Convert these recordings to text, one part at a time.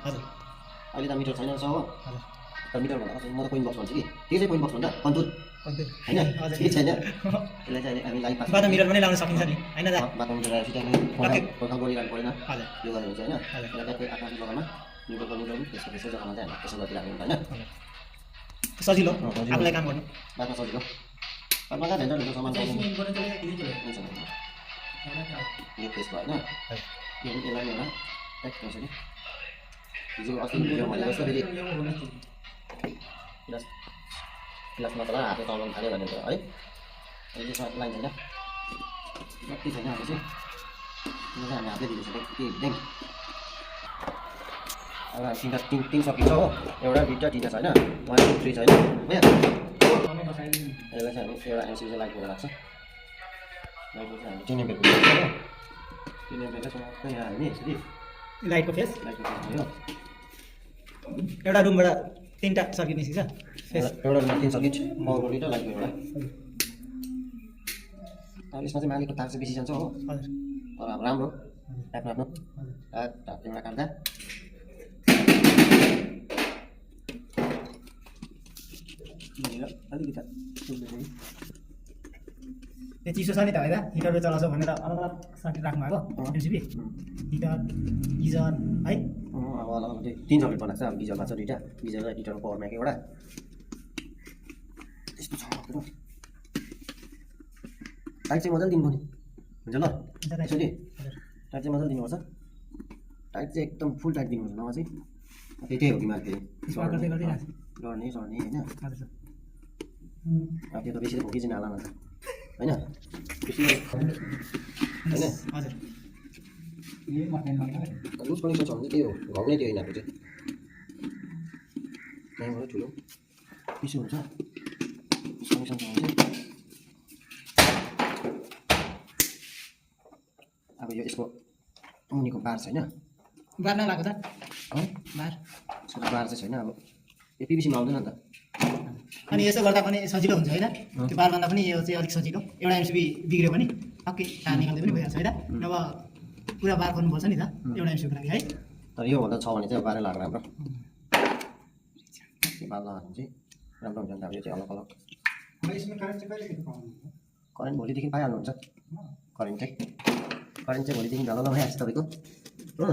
हजुर अहिले त मिटर छैन रहेछ हो हजुर तर मिटर भन्दा म त कोइन बक्स भन्छु कि त्यो चाहिँ कोइन बक्स भन्छ कन्तुर हजुर होइन हजुर के छैन यसलाई चाहिँ हामी लाइभ पास बाटो मिटर पनि लाउन सकिन्छ नि होइन दा बाटो मिटर आएपछि त्यहाँ फोन गरिरहनु परेन हजुर यो गरेर हुन्छ होइन हजुर ट्याक्कै आफ्नो जग्गामा मिटर पनि ल्याउनु त्यसको जग्गामा चाहिँ हामी त्यसो गरिराख्नु होइन सजिलो सजिलो। आफूलाई काम गर्नु बाटो सजिलो बाटोमा कहाँ भेन्डर ढुक्क सामान पाउनु यो पेस भयो होइन यो पनि यसलाई एउटा ट्याक यसरी हिजो अस्ति भिडियो भनेको जस्तो फेरि गिलास गिलासमा त हातले चलाउनु थाल्यो भनेर है अहिले त्यसमा लाइन छैन जति छैन हाम्रो चाहिँ यो चाहिँ हामी हातले दिँदैछ के हुँदैन अब तिनवटा तिन सकिन्छ हो एउटा दुईवटा तिनवटा छैन 1 2 3 छैन होइन यसलाई चाहिँ हामी एउटा एमसिबी चाहिँ लाइट गरेर राख्छ लाइटको चाहिँ हामी 10 एम्पियरको हो 10 एम्पियरको चाहिँ यहाँ हाल्ने यसरी लाइटको फेस लाइटको भयो एउटा रुमबाट 3टा सर्किट निस्किन्छ फेस एउटा रुममा 3 सर्किट पावरको दुईवटा लाइटको एउटा अब यसमा चाहिँ मालिकको तार चाहिँ बेसी जान्छ हो हजुर तर अब राम्रो आफ्नो आफ्नो एउटा काट्दा अलिकति त्यो चिसो छ नि त होइन हिटरले चलाउँछ भनेर अलग अलग सर्किट राख्नु भएको एमसिबी हिटर गिजर है अब अलग अलग 3 सर्किट बनाएको छ अब गिजरमा छ दुईवटा गिजर र हिटरको पावर ब्याङ्क एउटा त्यस्तो छ टाइट चाहिँ मजाले दिनुपर्ने हुन्छ ल यसरी टाइट चाहिँ मजाले दिनुपर्छ टाइट चाहिँ एकदम फुल टाइट दिनुपर्छ नभए चाहिँ त्यही हो बिमार फेरि गर्दै गर्दै राख्छ लड्ने सर्ने होइन हजुर अब त्यो त बेसी त भोकी चाहिँ नहाल्न होइन बेसी होइन हजुर लुज कनेक्सन छ भने त्यही हो घाउ नै त्यो यिनीहरूको चाहिँ यहाँबाट ठुलो बेसी हुन्छ लुज कनेक्सन छ भने चाहिँ अब यो यसको मुनिको बार छैन बार नलाएको त बार यसको बार चाहिँ छैन अब यो पिबिसीमा आउँदैन नि त अनि यसो गर्दा पनि सजिलो हुन्छ होइन त्यो बार भन्दा पनि यो चाहिँ अलिक सजिलो एउटा एमसिबी बिग्रियो भने टक्कै तार निकाल्दै पनि भइहाल्छ होइन नभए पुरा बार गर्नुपर्छ नि त एउटा एमसिबीको लागि है तर योभन्दा छ भने चाहिँ बाह्रै लाग्यो राम्रो त्यो बार लगायो भने चाहिँ राम्रो हुन्छ नि त अब यो चाहिँ अलग अलग करेन्ट भोलिदेखि पाइहाल्नुहुन्छ करेन्ट चाहिँ भोलिदेखि ढल भइहाल्छ तपाईँको हो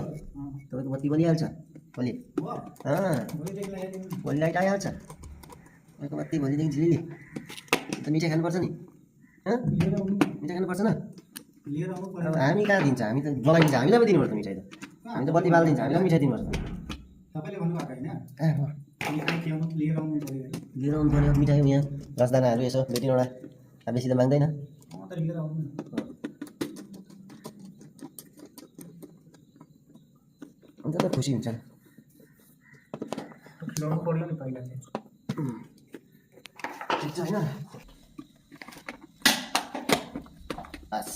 तपाईँको बत्ती बलिहाल्छ भोलि भोलि लाइट आइहाल्छ तपाईँको बत्ती भोलिदेखि झिलिली त मिठाई खानुपर्छ नि मिठाई खानुपर्छ न अब हामी कहाँ दिन्छ हामी त जलाइदिन्छ हामीलाई पनि दिनुपर्छ मिठाई त हामी त बत्ती बालिदिन्छ हामीलाई पनि मिठाई दिनुपर्छ लिएर आउनु पऱ्यो मिठाई यहाँ रसदानाहरू यसो 2-3वटा बेसी त माग्दैन अन्त त खुसी हुन्छ होइन बस